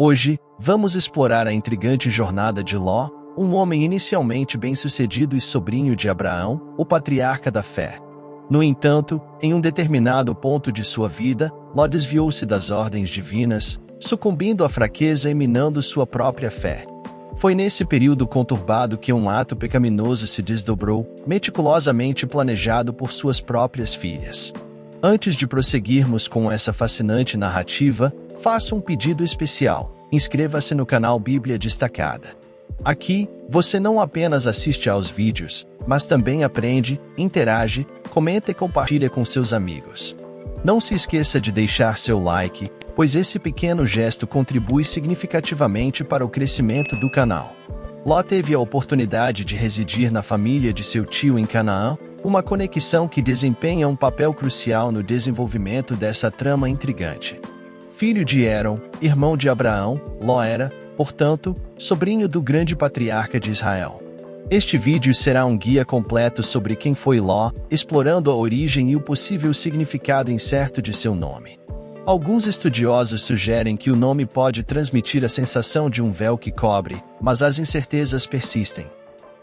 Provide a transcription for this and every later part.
Hoje, vamos explorar a intrigante jornada de Ló, um homem inicialmente bem-sucedido e sobrinho de Abraão, o patriarca da fé. No entanto, em um determinado ponto de sua vida, Ló desviou-se das ordens divinas, sucumbindo à fraqueza e minando sua própria fé. Foi nesse período conturbado que um ato pecaminoso se desdobrou, meticulosamente planejado por suas próprias filhas. Antes de prosseguirmos com essa fascinante narrativa, faço um pedido especial: inscreva-se no canal Bíblia Destacada. Aqui, você não apenas assiste aos vídeos, mas também aprende, interage, comenta e compartilha com seus amigos. Não se esqueça de deixar seu like, pois esse pequeno gesto contribui significativamente para o crescimento do canal. Ló teve a oportunidade de residir na família de seu tio em Canaã, uma conexão que desempenha um papel crucial no desenvolvimento dessa trama intrigante. Filho de Heron, irmão de Abraão, Ló era, portanto, sobrinho do grande patriarca de Israel. Este vídeo será um guia completo sobre quem foi Ló, explorando a origem e o possível significado incerto de seu nome. Alguns estudiosos sugerem que o nome pode transmitir a sensação de um véu que cobre, mas as incertezas persistem.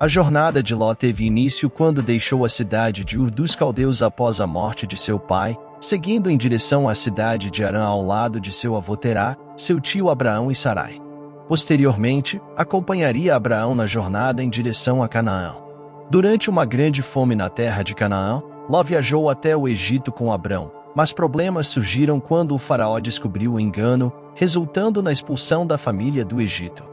A jornada de Ló teve início quando deixou a cidade de Ur dos Caldeus após a morte de seu pai, seguindo em direção à cidade de Harã ao lado de seu avô Terá, seu tio Abraão e Sarai. Posteriormente, acompanharia Abraão na jornada em direção a Canaã. Durante uma grande fome na terra de Canaã, Ló viajou até o Egito com Abrão, mas problemas surgiram quando o faraó descobriu o engano, resultando na expulsão da família do Egito.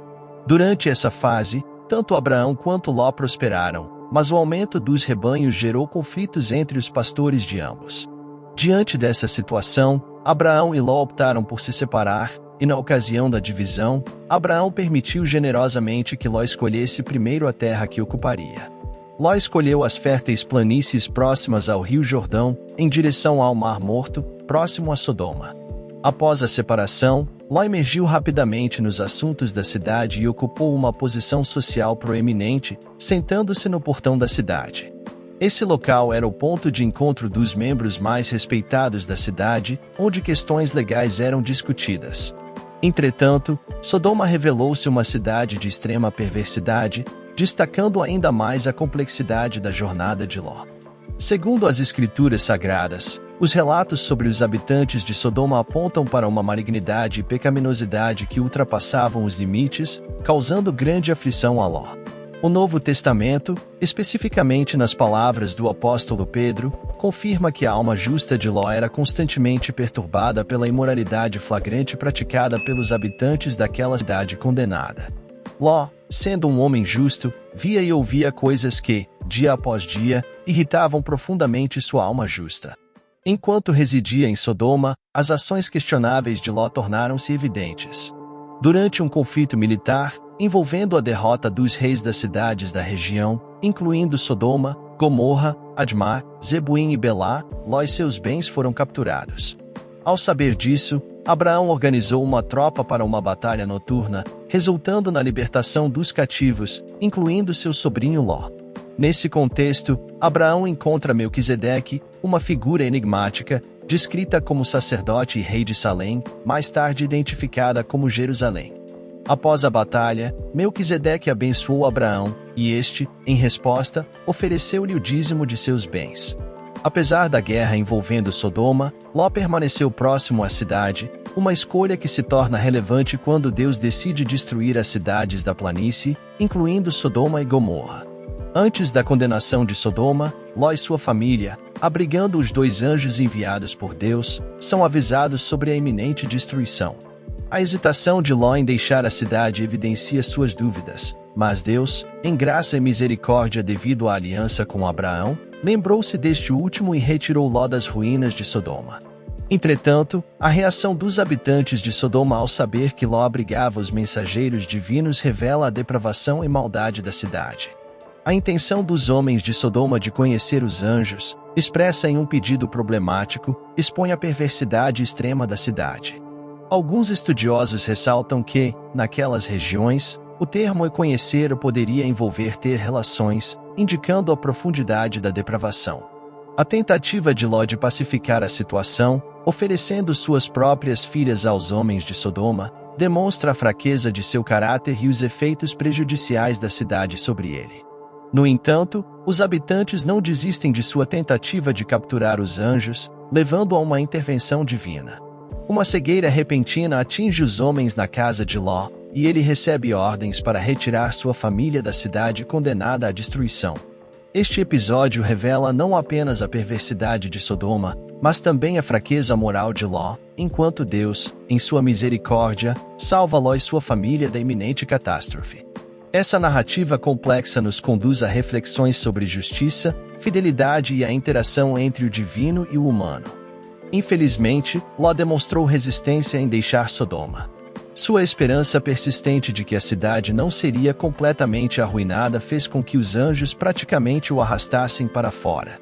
Durante essa fase, tanto Abraão quanto Ló prosperaram, mas o aumento dos rebanhos gerou conflitos entre os pastores de ambos. Diante dessa situação, Abraão e Ló optaram por se separar, e na ocasião da divisão, Abraão permitiu generosamente que Ló escolhesse primeiro a terra que ocuparia. Ló escolheu as férteis planícies próximas ao rio Jordão, em direção ao Mar Morto, próximo a Sodoma. Após a separação, Ló emergiu rapidamente nos assuntos da cidade e ocupou uma posição social proeminente, sentando-se no portão da cidade. Esse local era o ponto de encontro dos membros mais respeitados da cidade, onde questões legais eram discutidas. Entretanto, Sodoma revelou-se uma cidade de extrema perversidade, destacando ainda mais a complexidade da jornada de Ló. Segundo as Escrituras Sagradas, os relatos sobre os habitantes de Sodoma apontam para uma malignidade e pecaminosidade que ultrapassavam os limites, causando grande aflição a Ló. O Novo Testamento, especificamente nas palavras do apóstolo Pedro, confirma que a alma justa de Ló era constantemente perturbada pela imoralidade flagrante praticada pelos habitantes daquela cidade condenada. Ló, sendo um homem justo, via e ouvia coisas que, dia após dia, irritavam profundamente sua alma justa. Enquanto residia em Sodoma, as ações questionáveis de Ló tornaram-se evidentes. Durante um conflito militar, envolvendo a derrota dos reis das cidades da região, incluindo Sodoma, Gomorra, Admá, Zebuim e Belá, Ló e seus bens foram capturados. Ao saber disso, Abraão organizou uma tropa para uma batalha noturna, resultando na libertação dos cativos, incluindo seu sobrinho Ló. Nesse contexto, Abraão encontra Melquisedeque, uma figura enigmática, descrita como sacerdote e rei de Salém, mais tarde identificada como Jerusalém. Após a batalha, Melquisedeque abençoou Abraão, e este, em resposta, ofereceu-lhe o dízimo de seus bens. Apesar da guerra envolvendo Sodoma, Ló permaneceu próximo à cidade, uma escolha que se torna relevante quando Deus decide destruir as cidades da planície, incluindo Sodoma e Gomorra. Antes da condenação de Sodoma, Ló e sua família, abrigando os 2 anjos enviados por Deus, são avisados sobre a iminente destruição. A hesitação de Ló em deixar a cidade evidencia suas dúvidas, mas Deus, em graça e misericórdia devido à aliança com Abraão, lembrou-se deste último e retirou Ló das ruínas de Sodoma. Entretanto, a reação dos habitantes de Sodoma ao saber que Ló abrigava os mensageiros divinos revela a depravação e maldade da cidade. A intenção dos homens de Sodoma de conhecer os anjos, expressa em um pedido problemático, expõe a perversidade extrema da cidade. Alguns estudiosos ressaltam que, naquelas regiões, o termo conhecer poderia envolver ter relações, indicando a profundidade da depravação. A tentativa de Ló de pacificar a situação, oferecendo suas próprias filhas aos homens de Sodoma, demonstra a fraqueza de seu caráter e os efeitos prejudiciais da cidade sobre ele. No entanto, os habitantes não desistem de sua tentativa de capturar os anjos, levando a uma intervenção divina. Uma cegueira repentina atinge os homens na casa de Ló, e ele recebe ordens para retirar sua família da cidade condenada à destruição. Este episódio revela não apenas a perversidade de Sodoma, mas também a fraqueza moral de Ló, enquanto Deus, em sua misericórdia, salva Ló e sua família da iminente catástrofe. Essa narrativa complexa nos conduz a reflexões sobre justiça, fidelidade e a interação entre o divino e o humano. Infelizmente, Ló demonstrou resistência em deixar Sodoma. Sua esperança persistente de que a cidade não seria completamente arruinada fez com que os anjos praticamente o arrastassem para fora.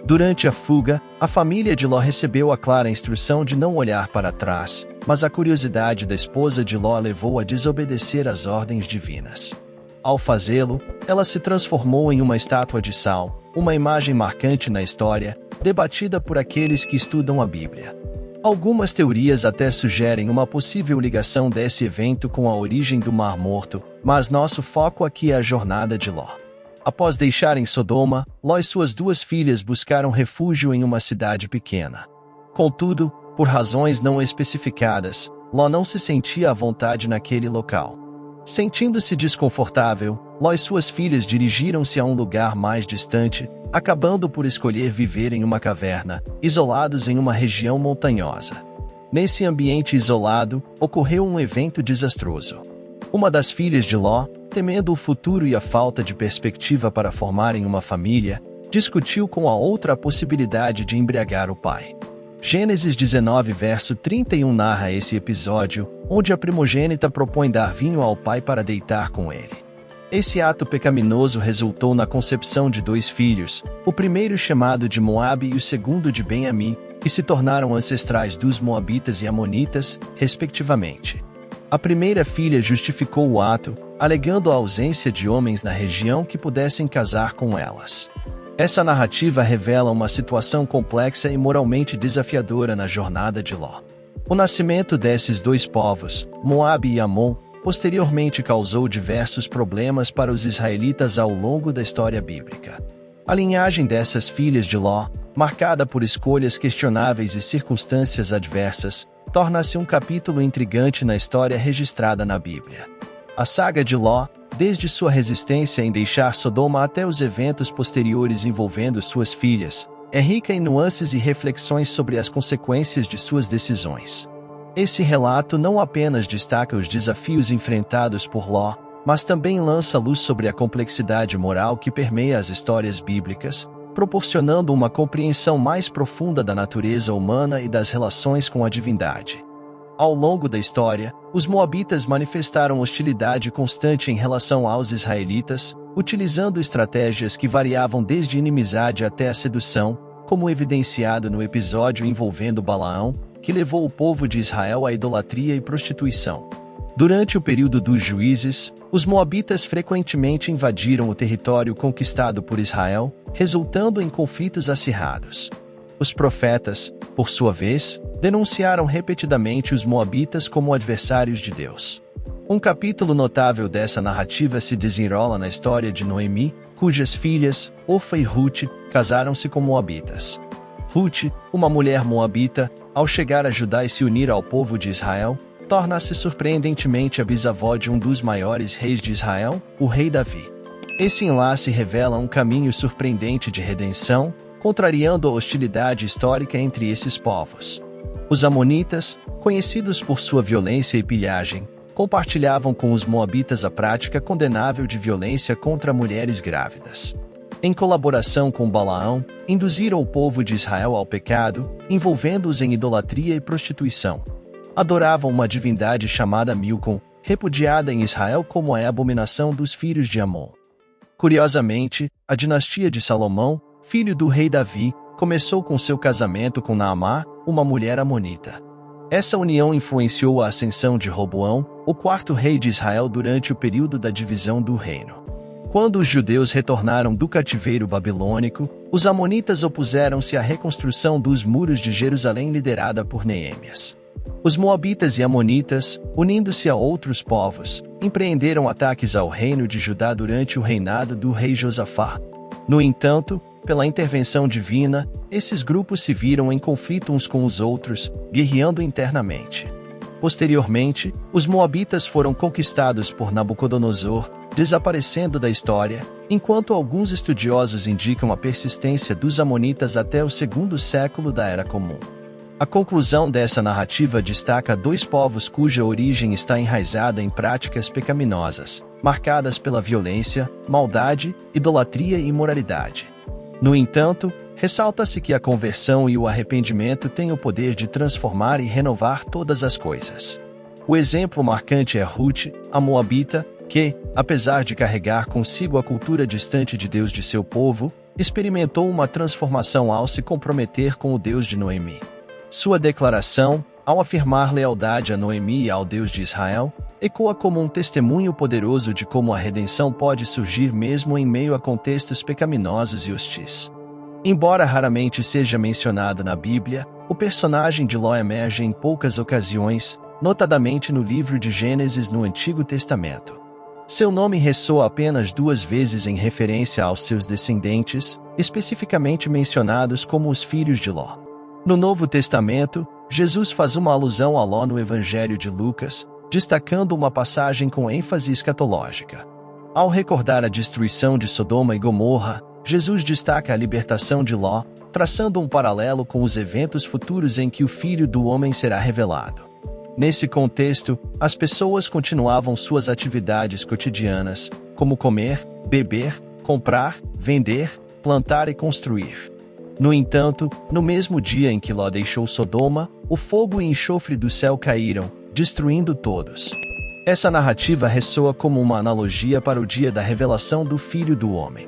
Durante a fuga, a família de Ló recebeu a clara instrução de não olhar para trás, mas a curiosidade da esposa de Ló a levou a desobedecer às ordens divinas. Ao fazê-lo, ela se transformou em uma estátua de sal, uma imagem marcante na história, debatida por aqueles que estudam a Bíblia. Algumas teorias até sugerem uma possível ligação desse evento com a origem do Mar Morto, mas nosso foco aqui é a jornada de Ló. Após deixarem Sodoma, Ló e suas duas filhas buscaram refúgio em uma cidade pequena. Contudo, por razões não especificadas, Ló não se sentia à vontade naquele local. Sentindo-se desconfortável, Ló e suas filhas dirigiram-se a um lugar mais distante, acabando por escolher viver em uma caverna, isolados em uma região montanhosa. Nesse ambiente isolado, ocorreu um evento desastroso. Uma das filhas de Ló, temendo o futuro e a falta de perspectiva para formarem uma família, discutiu com a outra a possibilidade de embriagar o pai. Gênesis 19 verso 31 narra esse episódio, onde a primogênita propõe dar vinho ao pai para deitar com ele. Esse ato pecaminoso resultou na concepção de dois filhos, o primeiro chamado de Moabe e o segundo de Ben-Ami, que se tornaram ancestrais dos Moabitas e Amonitas, respectivamente. A primeira filha justificou o ato, alegando a ausência de homens na região que pudessem casar com elas. Essa narrativa revela uma situação complexa e moralmente desafiadora na jornada de Ló. O nascimento desses dois povos, Moabe e Amon, posteriormente causou diversos problemas para os israelitas ao longo da história bíblica. A linhagem dessas filhas de Ló, marcada por escolhas questionáveis e circunstâncias adversas, torna-se um capítulo intrigante na história registrada na Bíblia. A saga de Ló, desde sua resistência em deixar Sodoma até os eventos posteriores envolvendo suas filhas, é rica em nuances e reflexões sobre as consequências de suas decisões. Esse relato não apenas destaca os desafios enfrentados por Ló, mas também lança luz sobre a complexidade moral que permeia as histórias bíblicas, proporcionando uma compreensão mais profunda da natureza humana e das relações com a divindade. Ao longo da história, os moabitas manifestaram hostilidade constante em relação aos israelitas, utilizando estratégias que variavam desde inimizade até a sedução, como evidenciado no episódio envolvendo Balaão, que levou o povo de Israel à idolatria e prostituição. Durante o período dos juízes, os moabitas frequentemente invadiram o território conquistado por Israel, resultando em conflitos acirrados. Os profetas, por sua vez, denunciaram repetidamente os moabitas como adversários de Deus. Um capítulo notável dessa narrativa se desenrola na história de Noemi, cujas filhas, Orfa e Ruth, casaram-se com moabitas. Ruth, uma mulher moabita, ao chegar a Judá e se unir ao povo de Israel, torna-se surpreendentemente a bisavó de um dos maiores reis de Israel, o rei Davi. Esse enlace revela um caminho surpreendente de redenção, contrariando a hostilidade histórica entre esses povos. Os amonitas, conhecidos por sua violência e pilhagem, compartilhavam com os moabitas a prática condenável de violência contra mulheres grávidas. Em colaboração com Balaão, induziram o povo de Israel ao pecado, envolvendo-os em idolatria e prostituição. Adoravam uma divindade chamada Milcom, repudiada em Israel como a abominação dos filhos de Amon. Curiosamente, a dinastia de Salomão, filho do rei Davi, começou com seu casamento com Naamá, uma mulher amonita. Essa união influenciou a ascensão de Roboão, o quarto rei de Israel durante o período da divisão do reino. Quando os judeus retornaram do cativeiro babilônico, os amonitas opuseram-se à reconstrução dos muros de Jerusalém liderada por Neemias. Os moabitas e amonitas, unindo-se a outros povos, empreenderam ataques ao reino de Judá durante o reinado do rei Josafá. No entanto, pela intervenção divina, esses grupos se viram em conflito uns com os outros, guerreando internamente. Posteriormente, os moabitas foram conquistados por Nabucodonosor, desaparecendo da história, enquanto alguns estudiosos indicam a persistência dos amonitas até o segundo século da Era Comum. A conclusão dessa narrativa destaca dois povos cuja origem está enraizada em práticas pecaminosas, marcadas pela violência, maldade, idolatria e imoralidade. No entanto, ressalta-se que a conversão e o arrependimento têm o poder de transformar e renovar todas as coisas. O exemplo marcante é Ruth, a moabita, que, apesar de carregar consigo a cultura distante de Deus de seu povo, experimentou uma transformação ao se comprometer com o Deus de Noemi. Sua declaração, ao afirmar lealdade a Noemi e ao Deus de Israel, ecoa como um testemunho poderoso de como a redenção pode surgir mesmo em meio a contextos pecaminosos e hostis. Embora raramente seja mencionado na Bíblia, o personagem de Ló emerge em poucas ocasiões, notadamente no livro de Gênesis no Antigo Testamento. Seu nome ressoa apenas 2 vezes em referência aos seus descendentes, especificamente mencionados como os filhos de Ló. No Novo Testamento, Jesus faz uma alusão a Ló no Evangelho de Lucas, destacando uma passagem com ênfase escatológica. Ao recordar a destruição de Sodoma e Gomorra, Jesus destaca a libertação de Ló, traçando um paralelo com os eventos futuros em que o Filho do Homem será revelado. Nesse contexto, as pessoas continuavam suas atividades cotidianas, como comer, beber, comprar, vender, plantar e construir. No entanto, no mesmo dia em que Ló deixou Sodoma, o fogo e enxofre do céu caíram, destruindo todos. Essa narrativa ressoa como uma analogia para o dia da revelação do Filho do Homem.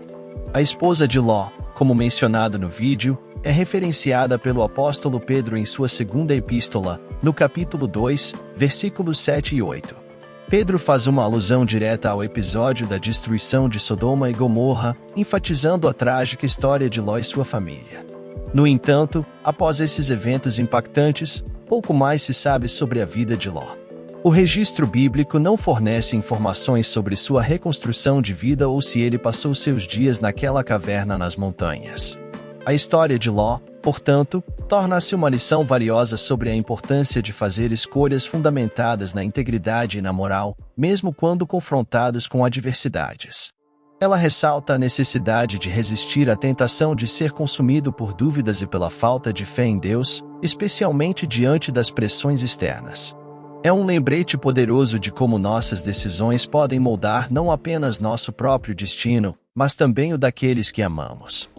A esposa de Ló, como mencionado no vídeo, é referenciada pelo apóstolo Pedro em sua segunda epístola, no capítulo 2, versículos 7 e 8. Pedro faz uma alusão direta ao episódio da destruição de Sodoma e Gomorra, enfatizando a trágica história de Ló e sua família. No entanto, após esses eventos impactantes, pouco mais se sabe sobre a vida de Ló. O registro bíblico não fornece informações sobre sua reconstrução de vida ou se ele passou seus dias naquela caverna nas montanhas. A história de Ló, portanto, torna-se uma lição valiosa sobre a importância de fazer escolhas fundamentadas na integridade e na moral, mesmo quando confrontados com adversidades. Ela ressalta a necessidade de resistir à tentação de ser consumido por dúvidas e pela falta de fé em Deus, especialmente diante das pressões externas. É um lembrete poderoso de como nossas decisões podem moldar não apenas nosso próprio destino, mas também o daqueles que amamos.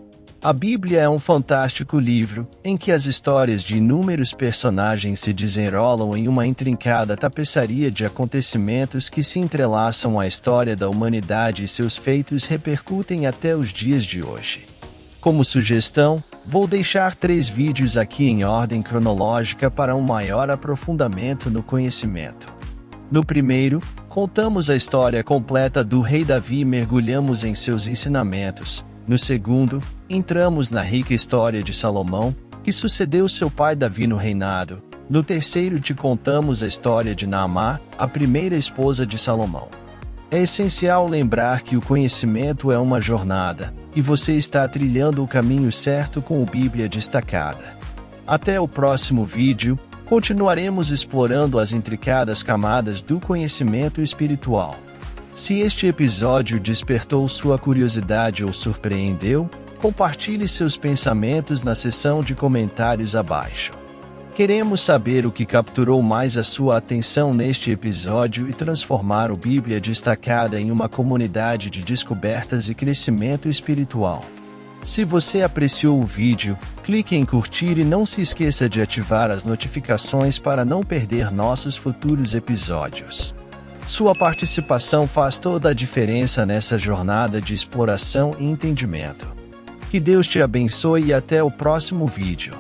A Bíblia é um fantástico livro, em que as histórias de inúmeros personagens se desenrolam em uma intrincada tapeçaria de acontecimentos que se entrelaçam à história da humanidade e seus feitos repercutem até os dias de hoje. Como sugestão, vou deixar 3 vídeos aqui em ordem cronológica para um maior aprofundamento no conhecimento. No primeiro, contamos a história completa do rei Davi e mergulhamos em seus ensinamentos. No segundo, entramos na rica história de Salomão, que sucedeu seu pai Davi no reinado. No terceiro te contamos a história de Naamá, a primeira esposa de Salomão. É essencial lembrar que o conhecimento é uma jornada, e você está trilhando o caminho certo com a Bíblia destacada. Até o próximo vídeo, continuaremos explorando as intricadas camadas do conhecimento espiritual. Se este episódio despertou sua curiosidade ou surpreendeu, compartilhe seus pensamentos na seção de comentários abaixo. Queremos saber o que capturou mais a sua atenção neste episódio e transformar o Bíblia Destacada em uma comunidade de descobertas e crescimento espiritual. Se você apreciou o vídeo, clique em curtir e não se esqueça de ativar as notificações para não perder nossos futuros episódios. Sua participação faz toda a diferença nessa jornada de exploração e entendimento. Que Deus te abençoe e até o próximo vídeo.